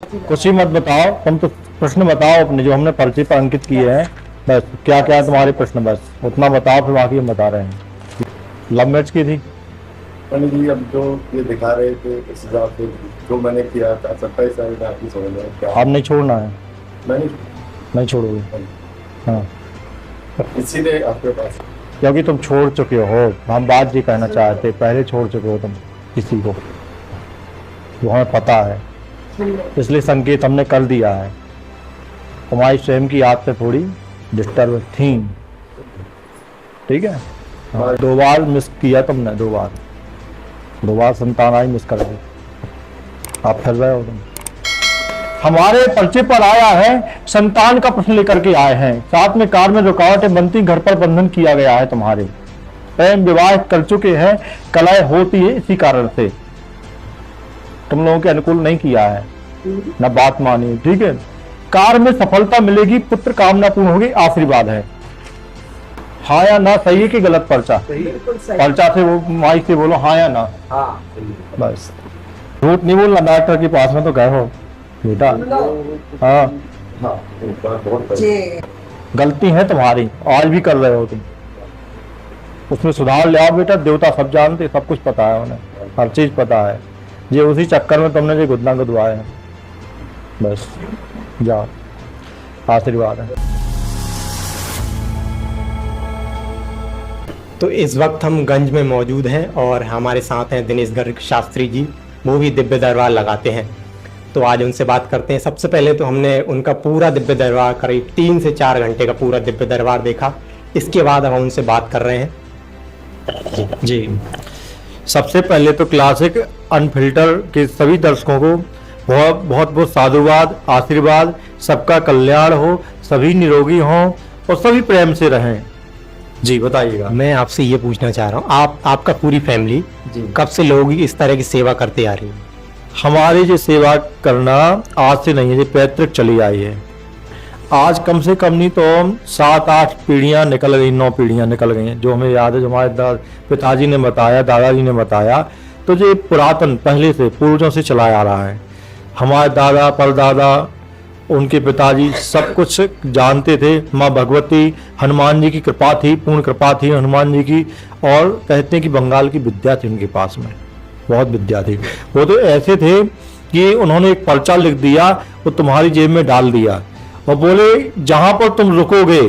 कुछ ही मत बताओ, तुम तो प्रश्न बताओ अपने जो हमने पर्ची पर अंकित किए हैं। बस क्या क्या है तुम्हारे प्रश्न, बस उतना बताओ, फिर बाकी हम बता रहे हैं। लव मैरिज की थी? पंडित जी अब जो ये दिखा रहे थे इस हिसाब से जो मैंने किया था 27 साल में आपकी समझ में क्या अब नहीं छोड़ना है? मैंने नहीं छोड़ोगे? हाँ, इसीलिए आपके पास क्योंकि तुम छोड़ चुके हो। हम बात ये कहना चाहते, पहले छोड़ चुके हो तुम किसी को, जो हमें पता है, इसलिए संकेत हमने कर दिया है। तुम्हारी स्वयं की याद से थोड़ी डिस्टर्ब थी, ठीक है? हाँ, 2 बार मिस किया तुमने, 2 बार संतान आई मिस कर दी, आप फिर रहे हो तुम। हमारे पर्चे पर आया है संतान का प्रश्न लेकर के आए हैं, साथ में कार में रुकावटें बनती, घर पर बंधन किया गया है तुम्हारे, प्रेम विवाह कर चुके हैं, कलह होती है इसी कारण से, तुम लोगों के अनुकूल नहीं किया है, न बात मानी, ठीक है? कार में सफलता मिलेगी, पुत्र कामना पूर्ण होगी, आशीर्वाद है। हाँ या ना सही है कि गलत पर्चा? पर्चा से वो माइक से बोलो हाँ या ना। हाँ बस झूठ नहीं बोलना, डॉक्टर के पास में तो गए हो बेटा। हाँ हाँ बहुत गलती है तुम्हारी, आज भी कर रहे हो तुम, उसमें सुधार ले आओ बेटा। देवता सब जानते, सब कुछ पता है उन्हें, हर चीज पता है। ये उसी चक्कर में तुमने जो गुदना गुदवाए हैं, बस जाओ, आशीर्वाद है। तो इस वक्त हम गंज में मौजूद हैं और हमारे साथ हैं दिनेश गर्ग शास्त्री जी, वो भी दिव्य दरबार लगाते हैं। तो आज उनसे बात करते हैं। सबसे पहले तो हमने उनका पूरा दिव्य दरबार, करीब 3 से 4 घंटे का पूरा दिव्य दरबार देखा। इसके बाद हम उनसे बात कर रहे हैं। जी, सबसे पहले तो क्लासिक अनफिल्टर के सभी दर्शकों को बहुत बहुत साधुवाद, आशीर्वाद, सबका कल्याण हो, सभी निरोगी हों और सभी प्रेम से रहें। जी बताइएगा। मैं आपसे ये पूछना चाह रहा हूँ, आपका पूरी फैमिली कब से लोग इस तरह की सेवा करते आ रही है? हमारी जो सेवा करना आज से नहीं है, ये पैतृक चली आई है। आज कम से कम नहीं तो 7-8 पीढ़ियां निकल गई, 9 पीढ़ियां निकल गई हैं, जो हमें याद है, जो हमारे पिताजी ने बताया, दादाजी ने बताया। तो ये पुरातन पहले से पूर्वजों से चलाया आ रहा है। हमारे दादा परदादा, उनके पिताजी सब कुछ जानते थे। माँ भगवती, हनुमान जी की कृपा थी, पूर्ण कृपा थी हनुमान जी की, और कहते हैं कि बंगाल की विद्या थी उनके पास में, बहुत विद्या थी। वो तो ऐसे थे कि उन्होंने एक पर्चा लिख दिया, वो तुम्हारी जेब में डाल दिया और बोले जहां पर तुम रुकोगे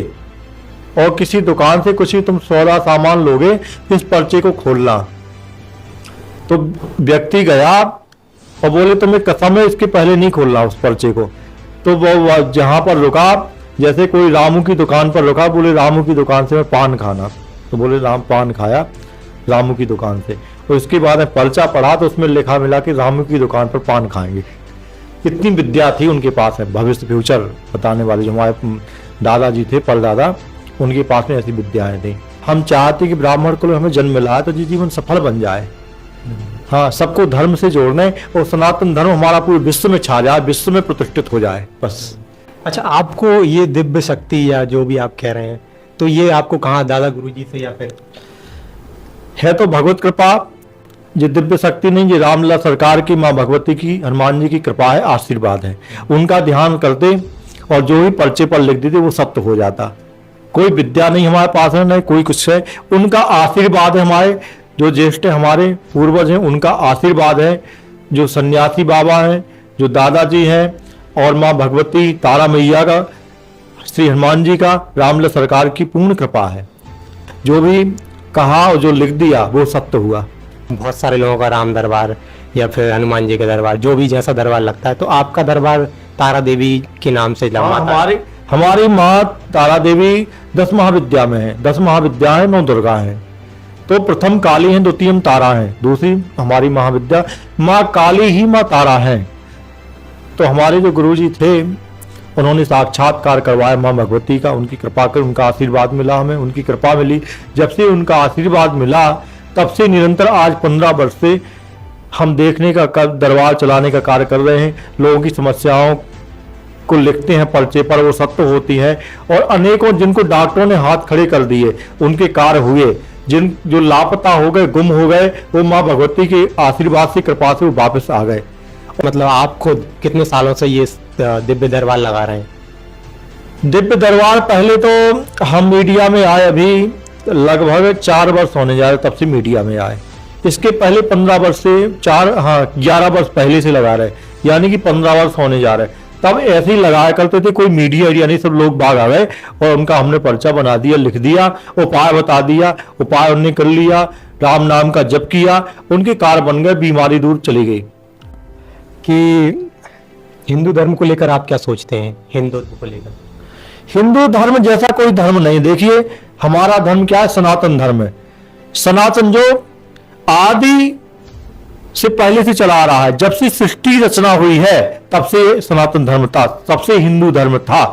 और किसी दुकान से कुछ भी तुम सौदा सामान लोगे, इस पर्चे को खोलना। तो व्यक्ति गया और बोले तुम्हें कसम है इसके पहले नहीं खोलना उस पर्चे को। तो वो जहां पर रुका, जैसे कोई रामू की दुकान पर रुका, बोले रामू की दुकान से मैं पान खाना, तो बोले राम पान खाया रामू की दुकान से। और उसके बाद में पर्चा पढ़ा तो उसमें लिखा मिला कि रामू की दुकान पर पान खाएंगे। इतनी विद्या थी उनके पास है, भविष्य फ्यूचर बताने वाले जो हमारे दादाजी थे, परदादा, उनके पास में ऐसी विद्याएं थी। हम चाहते कि ब्राह्मण कुल हमें जन्म मिला है तो जीवन सफल बन जाए। हाँ, सबको धर्म से जोड़ने और सनातन धर्म हमारा पूरे विश्व में छा जाए, विश्व में प्रतिष्ठित हो जाए, बस। अच्छा, आपको ये दिव्य शक्ति या जो भी आप कह रहे हैं, तो ये आपको कहाँ, दादा गुरुजी से या फिर? है तो भगवत कृपा, ये दिव्य शक्ति नहीं, ये रामलला सरकार की, माँ भगवती की, हनुमान जी की कृपा है, आशीर्वाद है। उनका ध्यान करते और जो भी पर्चे पर लिख देते वो सत्य हो जाता। कोई विद्या नहीं हमारे पास है, नहीं कोई कुछ है, उनका आशीर्वाद है। हमारे जो ज्येष्ठ हमारे पूर्वज हैं उनका आशीर्वाद है, जो सन्यासी बाबा हैं, जो दादाजी हैं, और माँ भगवती, तारा मैया का, श्री हनुमान जी का, रामलला सरकार की पूर्ण कृपा है। जो भी कहा और जो लिख दिया वो सत्य हुआ। बहुत सारे लोगों का राम दरबार या फिर हनुमान जी का दरबार, जो भी जैसा दरबार लगता है, तो आपका दरबार तारा देवी के नाम से लंबा है। हमारी माँ तारा देवी 10 महाविद्या में है, 10 महाविद्या है, 9 दुर्गा है। तो प्रथम काली है, द्वितीयम तारा है, दूसरी हमारी महाविद्या माँ काली ही माँ तारा है। तो हमारे जो गुरुजी थे उन्होंने साक्षात्कार करवाया माँ भगवती का, उनकी कृपा कर, उनका आशीर्वाद मिला, हमें उनकी कृपा मिली। जब से उनका आशीर्वाद मिला तब से निरंतर आज 15 वर्ष से हम देखने का दरबार चलाने का कार्य कर रहे हैं। लोगों की समस्याओं को लिखते हैं पर्चे पर, वो सत्य होती है। और अनेकों जिनको डॉक्टरों ने हाथ खड़े कर दिए उनके कार्य हुए, जो लापता हो गए, गुम हो गए, वो माँ भगवती के आशीर्वाद से, कृपा से वो वापस आ गए। मतलब आप खुद कितने सालों से ये दिव्य दरबार लगा रहे हैं? दिव्य दरबार पहले तो हम मीडिया में आए, अभी लगभग 4 वर्ष होने जा रहे तब से मीडिया में आए। इसके पहले 15 वर्ष से 11 वर्ष पहले से लगा रहे, यानी कि 15 वर्ष होने जा रहे। तब ऐसे ही लगाया करते थे, कोई मीडिया एरिया नहीं, सब लोग बाग आ गए और उनका हमने पर्चा बना दिया, लिख दिया, उपाय बता दिया, उपाय उन्होंने कर लिया, राम नाम का जप किया, उनके कार्य बन गए, बीमारी दूर चली गई। कि हिंदू धर्म को लेकर आप क्या सोचते हैं? हिंदुत्व को लेकर हिंदू धर्म जैसा कोई धर्म नहीं। देखिए हमारा धर्म क्या है, सनातन धर्म है। सनातन जो आदि से पहले से चला आ रहा है, जब से सृष्टि रचना हुई है तब से सनातन धर्म था, तब से हिंदू धर्म था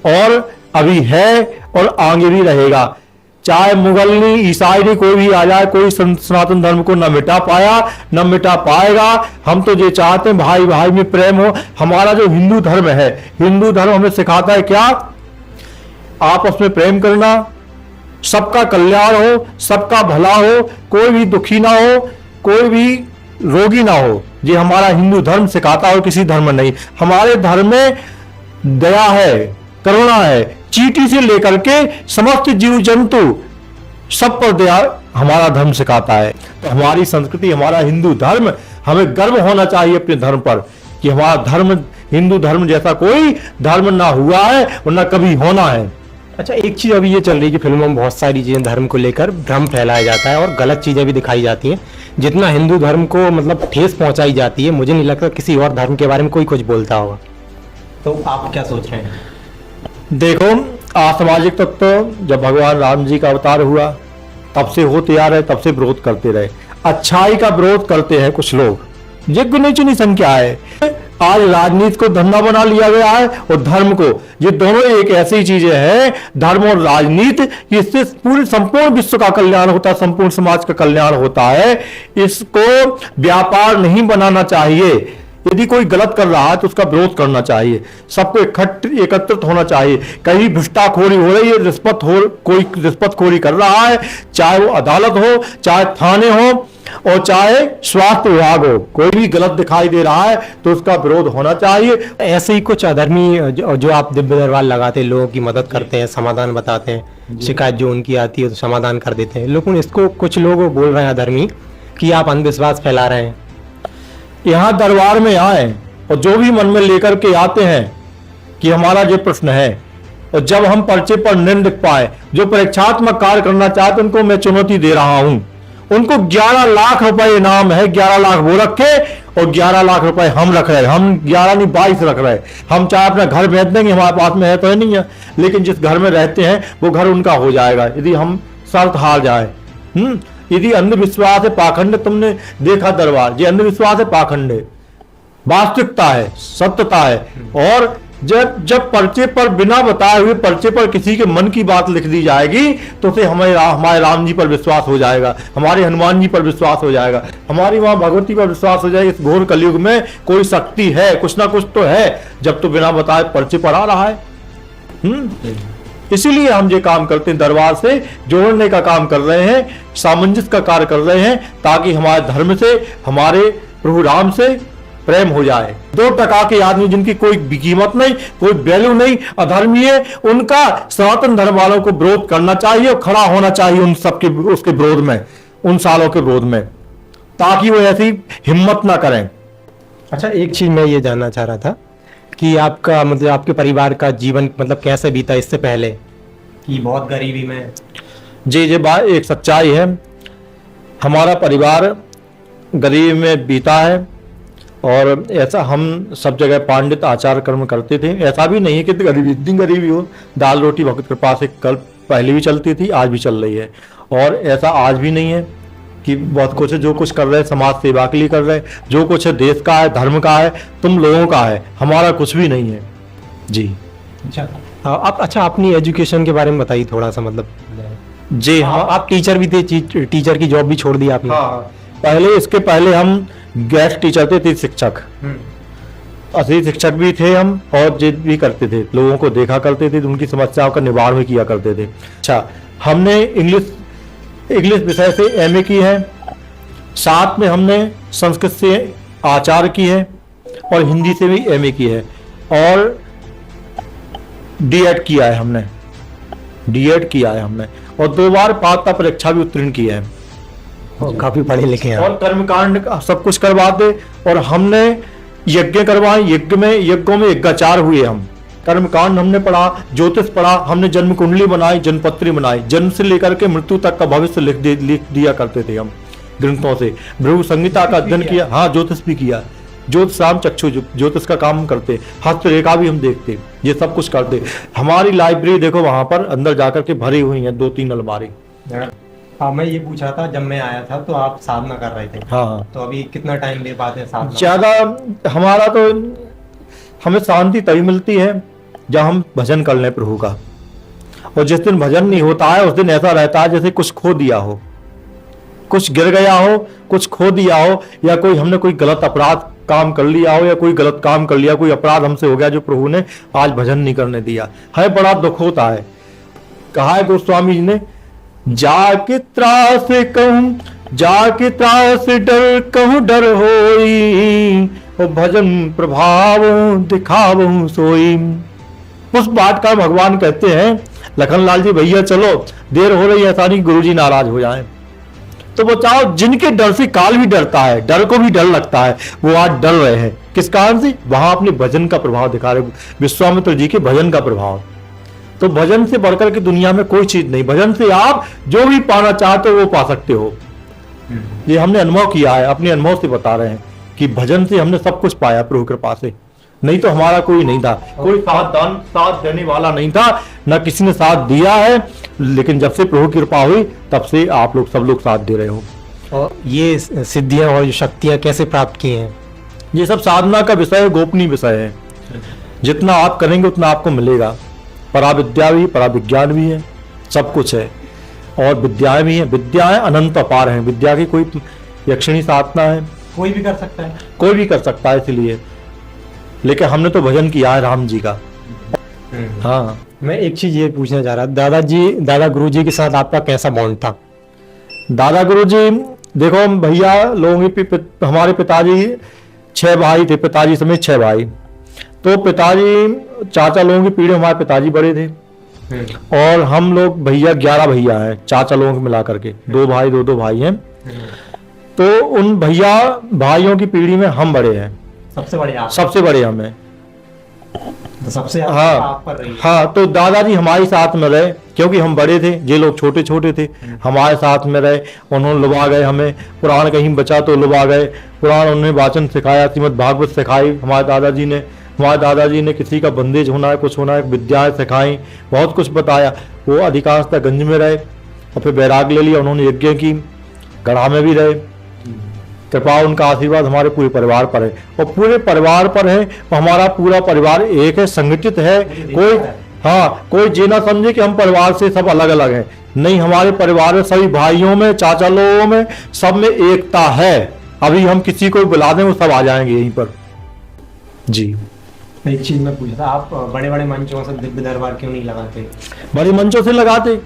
और अभी है और आगे भी रहेगा। चाहे मुगल ने, ईसाई ने, कोई भी आ जाए, कोई सनातन धर्म को न मिटा पाया न मिटा पाएगा। हम तो ये चाहते हैं भाई भाई में प्रेम हो। हमारा जो हिंदू धर्म है, हिंदू धर्म हमें सिखाता है क्या? आपस में प्रेम करना, सबका कल्याण हो, सबका भला हो, कोई भी दुखी ना हो, कोई भी रोगी ना हो। ये हमारा हिंदू धर्म सिखाता है और किसी धर्म नहीं। हमारे धर्म में दया है, करुणा है, चींटी से लेकर के समस्त जीव जंतु सब पर दया हमारा धर्म सिखाता है। तो हमारी संस्कृति, हमारा हिंदू धर्म, हमें गर्व होना चाहिए अपने धर्म पर कि हमारा धर्म, हिंदू धर्म जैसा कोई धर्म ना हुआ है और ना कभी होना है। अच्छा, एक चीज अभी ये चल रही है कि फिल्मों में बहुत सारी चीजें धर्म को लेकर भ्रम फैलाया जाता है और गलत चीजें भी दिखाई जाती हैं। जितना हिंदू धर्म को मतलब ठेस पहुंचाई जाती है, मुझे नहीं लगता किसी और धर्म के बारे में कोई कुछ बोलता होगा। तो आप क्या सोच रहे हैं? देखो, असामाजिक तत्व जब भगवान राम जी का अवतार हुआ तब से होते आ रहे, तब से विरोध करते रहे। अच्छाई का विरोध करते हैं कुछ लोग, ये गिनी संख्या है। आज राजनीति को धंधा बना लिया गया है और धर्म को, ये दोनों एक ऐसी चीजें हैं, धर्म और राजनीति, इससे पूरे संपूर्ण विश्व का कल्याण होता है, संपूर्ण समाज का कल्याण होता है। इसको व्यापार नहीं बनाना चाहिए। यदि कोई गलत कर रहा है तो उसका विरोध करना चाहिए, सबको एकत्रित होना चाहिए। कहीं भ्रष्टाखोरी हो रही है, कोई रिश्वतखोरी कर रहा है, चाहे वो अदालत हो, चाहे थाने हो और चाहे स्वास्थ्य विभाग हो, कोई भी गलत दिखाई दे रहा है तो उसका विरोध होना चाहिए। ऐसे ही कुछ अधर्मी जो आप दिव्य दरबार लगाते हैं, लोगों की मदद करते हैं, समाधान बताते हैं, शिकायत जो उनकी आती है तो समाधान कर देते हैं, लेकिन इसको कुछ लोग बोल रहे हैं अधर्मी कि आप अंधविश्वास फैला रहे हैं। यहाँ दरबार में आए और जो भी मन में लेकर के आते हैं कि हमारा ये प्रश्न है, और जब हम पर्चे पर नहीं लिख पाए, जो परीक्षात्मक कार्य करना चाहते उनको मैं चुनौती दे रहा हूं। उनको 11 लाख रुपए इनाम है, 11 लाख वो रखे और 11 लाख रुपए हम रख रहे हैं। हम 11 नहीं 22 रख रहे हैं। हम चाहे अपना घर बेच देंगे, हमारे पास में है तो है नहीं है, लेकिन जिस घर में रहते हैं वो घर उनका हो जाएगा यदि हम शर्त हार जाए। यदि अंधविश्वास है, पाखंड, तुमने देखा दरबार, ये अंधविश्वास है, पाखंड है, वास्तविकता है, सत्यता है। और जब पर्चे पर बिना बताए हुए पर्चे पर किसी के मन की बात लिख दी जाएगी तो उसे हमारे राम जी पर विश्वास हो जाएगा, हमारे हनुमान जी पर विश्वास हो जाएगा, हमारी मां भगवती पर विश्वास हो जाएगा। इस घोर कलयुग में कोई शक्ति है, कुछ ना कुछ तो है, जब तो बिना बताए पर्चे पर आ रहा है। इसीलिए हम ये काम करते हैं, दरबार से जोड़ने का काम कर रहे हैं, सामंजस्य का कार्य कर रहे हैं, ताकि हमारे धर्म से, हमारे प्रभु राम से प्रेम हो जाए। 2 टका के आदमी जिनकी कोई कीमत नहीं, कोई वैल्यू नहीं, अधर्मी है, उनका सनातन धर्म वालों को विरोध करना चाहिए और खड़ा होना चाहिए उन सबके उसके विरोध में, उन सालों के विरोध में, ताकि वो ऐसी हिम्मत ना करें। अच्छा, एक चीज मैं ये जानना चाह रहा था कि आपका मतलब आपके परिवार का जीवन मतलब कैसे बीता इससे पहले, कि बहुत गरीबी में? जी जी, बात एक सच्चाई है। हमारा परिवार गरीबी में बीता है और ऐसा हम सब जगह पांडित आचार कर्म करते थे। ऐसा भी नहीं है कि गरीबी, इतनी गरीबी हो, दाल रोटी भगत कृपा से कल पहले भी चलती थी, आज भी चल रही है। और ऐसा आज भी नहीं है कि बहुत कुछ है, जो कुछ कर रहे हैं समाज सेवा के लिए कर रहे हैं, जो कुछ है देश का है, धर्म का है, तुम लोगों का है, हमारा कुछ भी नहीं है। जी अच्छा, आप अपनी एजुकेशन के बारे में बताइए थोड़ा सा। मतलब जी हाँ, आप टीचर भी थे, टीचर की जॉब भी छोड़ दी आपने? हाँ, पहले इसके पहले हम गेस्ट टीचर थे, शिक्षक, असली शिक्षक भी थे हम, और जिद भी करते थे, लोगों को देखा करते थे, उनकी समस्याओं का निवारण भी किया करते थे। अच्छा, हमने इंग्लिश विषय से एमए की है, साथ में हमने संस्कृत से आचार्य की है, और हिंदी से भी एमए की है और डीएड किया है हमने, डीएड किया है हमने और 2 बार पात्रता परीक्षा भी उत्तीर्ण की है काफी पढ़े लिखे हैं। और कर्मकांड का सब कुछ करवाते और हमने यज्ञ करवाए, यज्ञों में यज्ञाचार हुए हम, कर्मकांड हमने पढ़ा, ज्योतिष पढ़ा, हमने जन्म कुंडली बनाई, जन्मपत्री बनाई, जन्म से लेकर के मृत्यु तक का भविष्य लिख दिया करते थे हम ग्रंथों से। भृगु संहिता का अध्ययन किया, हाँ ज्योतिष भी किया, ज्योतिषाम चक्षु ज्योतिष का काम करते, हस्तरेखा भी हम देखते, ये सब कुछ करते। हमारी लाइब्रेरी देखो वहां पर अंदर जाकर के भरी हुई है 2-3 अलमारी। मैं ये पूछा था, जब मैं आया था तो आप साधना कर रहे थे, हाँ तो अभी कितना टाइम दे पाते हैं साधना? ज्यादा हमारा तो, हमें शांति तभी मिलती है जब हम भजन कर लें प्रभु का, और जिस दिन भजन नहीं होता है उस दिन ऐसा रहता है जैसे कुछ खो दिया हो, कुछ गिर गया हो, कुछ खो दिया हो, या कोई हमने कोई गलत अपराध काम कर लिया हो, या कोई गलत काम कर लिया, कोई अपराध हमसे हो गया जो प्रभु ने आज भजन नहीं करने दिया है, बड़ा दुख होता है। कहा है गोस्वामी जी ने, जाके त्रास कहूं, जाके त्रास डर कहूं डर होई, और भजन प्रभाव दिखावूं सोई। उस बात का भगवान कहते हैं, लखनलाल जी भैया चलो देर हो रही है, ऐसा नहीं गुरुजी नाराज हो जाएं। तो बताओ, जिनके डर से काल भी डरता है, डर को भी डर लगता है, वो आज डर रहे हैं किस कारण से? वहां अपने भजन का प्रभाव दिखा रहे, विश्वामित्र जी के भजन का प्रभाव। तो भजन से बढ़कर के दुनिया में कोई चीज नहीं, भजन से आप जो भी पाना चाहते हो वो पा सकते हो। ये हमने अनुभव किया है, अपने अनुभव से बता रहे हैं कि भजन से हमने सब कुछ पाया प्रभु कृपा से, नहीं तो हमारा कोई नहीं था, कोई साथ देने वाला नहीं था, न किसी ने साथ दिया है, लेकिन जब से प्रभु की कृपा हुई तब से आप लोग सब लोग साथ दे रहे हो। और ये सिद्धियां और शक्तियां कैसे प्राप्त की हैं? ये सब साधना का विषय है, गोपनीय विषय है, जितना आप करेंगे उतना आपको मिलेगा। पराविद्या भी, पराविज्ञान भी है, सब कुछ है, और विद्याएं भी हैं, विद्याएं अनंत अपार हैं, विद्या की कोई यक्षिणी साधना है, कोई भी कर सकता है, कोई भी कर सकता है, इसलिए। लेकिन हमने तो भजन किया है राम जी का। हाँ, मैं एक चीज ये पूछना चाह रहा, दादा गुरु जी के साथ आपका कैसा बॉन्ड था? दादा गुरु जी देखो, भैया लोगों की हमारे पिताजी 6 भाई थे, पिताजी समेत 6 भाई। तो पिताजी, चाचा लोगों की पीढ़ी, हमारे पिताजी बड़े थे, और हम लोग भैया 11 भैया हैं, चाचा लोगों को मिला करके 2 भाई 2 भाई हैं। तो उन भैया भाइयों की पीढ़ी में हम बड़े हैं, सबसे बड़े आप? सबसे बड़े हमें, तो सबसे हाँ आप पर रही। हाँ। तो दादाजी हमारे साथ में रहे, क्योंकि हम बड़े थे, ये लोग छोटे छोटे थे, हमारे साथ में रहे, उन्होंने लुभा गए हमें, पुराण कहीं बचा तो लुभा गए, पुराण उन्होंने वाचन सिखाया, श्रीमद् भागवत सिखाई हमारे दादाजी ने किसी का बंदेज होना है, कुछ होना है, विद्याएं सिखाई, बहुत कुछ बताया। वो अधिकांशतः गंज में रहे और फिर बैराग ले लिया, उन्होंने यज्ञ की, गढ़ा में भी रहे। कृपा उनका आशीर्वाद हमारे पूरे परिवार पर है, और पूरे परिवार पर है, और हमारा पूरा परिवार एक है, संगठित है। कोई, हाँ, कोई ये ना समझे कि हम परिवार से सब अलग अलग हैं, नहीं, हमारे परिवार में सभी भाइयों में, चाचा लोगों में, सब में एकता है। अभी हम किसी को बुला दें वो सब आ जाएंगे यहीं पर। जी, एक चीज मैं पूछा था, आप बड़े बड़े मंचों से दिव्य दरबार क्यों नहीं लगाते? बड़े मंचों से लगाते,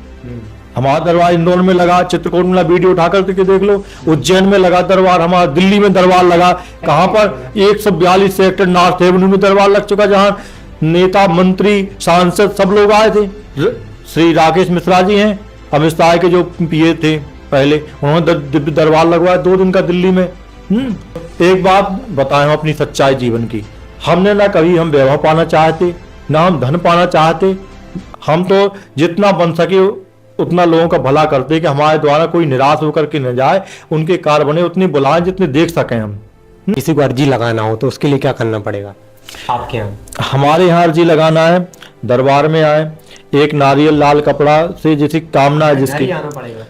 हमारा दरबार इंदौर में लगा, चित्रकूट में लगा, वीडियो उठा करके देख लो, उज्जैन में लगा दरबार, हमारा दिल्ली में दरबार लगा, कहाँ पर 142 सेक्टर नॉर्थ एवेन्यू में दरबार लग चुका, जहाँ नेता मंत्री सांसद सब लोग आए थे। श्री राकेश मिश्रा जी हैं, अमित शाह के जो पीए थे पहले, उन्होंने दिव्य दरबार लगवाया 2 दिन का दिल्ली में। एक बात बताएं अपनी सच्चाई जीवन की, हमने ना कभी हम वैभव पाना चाहते, ना हम धन पाना चाहते, हम तो जितना बन सके उतना लोगों का भला करते कि हमारे द्वारा कोई निराश होकर के न जाए, उनके कार्य बने उतने बुलाएं जितने देख सकें हम। किसी को अर्जी लगाना हो तो उसके लिए क्या करना पड़ेगा आपके यहाँ? हमारे यहाँ अर्जी लगाना है, दरबार में आए, एक नारियल लाल कपड़ा से जिसकी कामना है, जिसकी, आना पड़ेगा,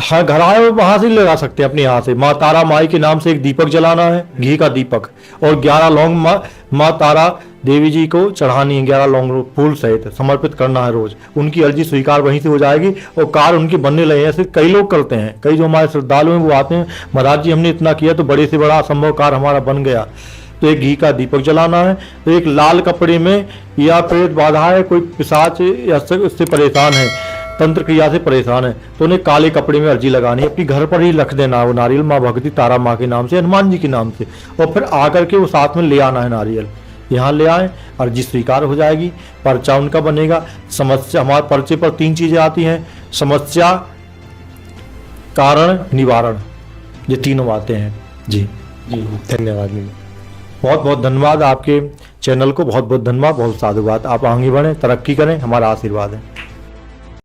हाँ घर आए वहां से लगा सकते हैं अपने यहाँ से। माँ तारा माई के नाम से एक दीपक जलाना है, घी का दीपक, और 11 लौंग माँ तारा देवी जी को चढ़ानी है, 11 लौंग फूल सहित समर्पित करना है रोज। उनकी अर्जी स्वीकार वहीं से हो जाएगी, और कार उनके बनने लगे। ऐसे कई लोग करते हैं, कई जो हमारे श्रद्धालु हैं वो आते हैं, महाराज जी हमने इतना किया तो बड़े से बड़ा असंभव कार हमारा बन गया। तो एक घी का दीपक जलाना है, तो एक लाल कपड़े में, या प्रेत बाधा है, कोई पिशाच या इससे परेशान है, तंत्र क्रिया से परेशान है तो उन्हें काले कपड़े में अर्जी लगानी है, अपनी घर पर ही रख देना वो नारियल माँ भगवती तारा माँ के नाम से, हनुमान जी के नाम से, और फिर आकर के वो साथ में ले आना है नारियल। यहाँ ले आए, अर्जी स्वीकार हो जाएगी, पर्चा उनका बनेगा। समस्या, हमारे पर्चे पर 3 चीजें आती हैं, समस्या, कारण, निवारण, ये तीनों आते हैं। जी जी धन्यवाद। बहुत बहुत धन्यवाद आपके चैनल को, बहुत बहुत धन्यवाद, बहुत साधुवाद। आप आगे बढ़ें, तरक्की करें, हमारा आशीर्वाद है।